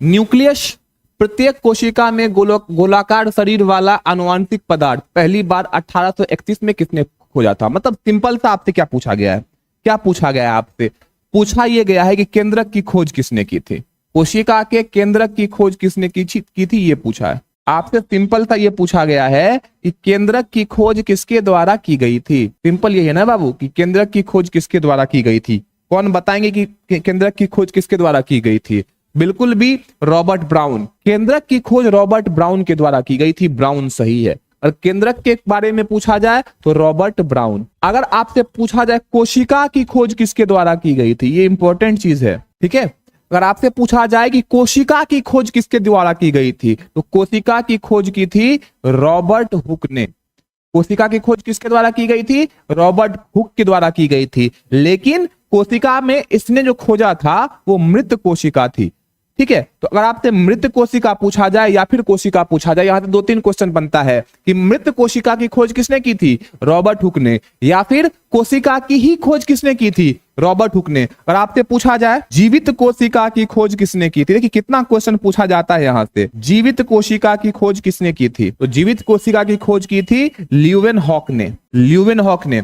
Nucleus प्रत्येक कोशिका में गोलाकार शरीर वाला आनुवंशिक पदार्थ पहली बार 1831 में किसने खोजा था? मतलब सिंपल सा आपसे क्या पूछा गया है? क्या पूछा गया है आपसे? पूछा यह गया है कि केंद्रक की खोज किसने की थी? कोशिका के केंद्रक की खोज किसने की थी? ये पूछा है आपसे। सिंपल सा ये पूछा गया है कि केंद्रक की खोज किसके द्वारा की गई थी? सिंपल ये है ना बाबू कि केंद्रक की खोज किसके द्वारा की गई थी? कौन बताएंगे कि केंद्रक की खोज किसके द्वारा की गई थी? बिल्कुल भी रॉबर्ट ब्राउन। केंद्रक की खोज रॉबर्ट ब्राउन के द्वारा की गई थी। ब्राउन सही है। और केंद्रक के बारे में पूछा जाए तो रॉबर्ट ब्राउन। अगर आपसे पूछा जाए कोशिका की खोज किसके द्वारा की गई थी, ये इंपॉर्टेंट चीज है, ठीक है। अगर आपसे पूछा जाए कि कोशिका की खोज किसके द्वारा की गई थी, तो कोशिका की खोज की थी रॉबर्ट हुक ने। कोशिका की खोज किसके द्वारा की गई थी? रॉबर्ट हुक के द्वारा की गई थी। लेकिन कोशिका में इसने जो खोजा था वो मृत कोशिका थी, ठीक है। तो अगर आपसे मृत कोशिका पूछा जाए या फिर कोशिका पूछा जाए, यहां से 2-3 क्वेश्चन बनता है कि मृत कोशिका की खोज किसने की थी? रॉबर्ट हुक ने। या फिर कोशिका की ही खोज किसने की थी? रॉबर्ट हुक ने। अगर आपसे पूछा जाए जीवित कोशिका की खोज किसने की थी, देखिए कितना क्वेश्चन पूछा जाता है यहां से। जीवित कोशिका की खोज किसने की थी? तो जीवित कोशिका की खोज की थी ल्यूवेनहॉक ने। ल्यूवेनहॉक ने।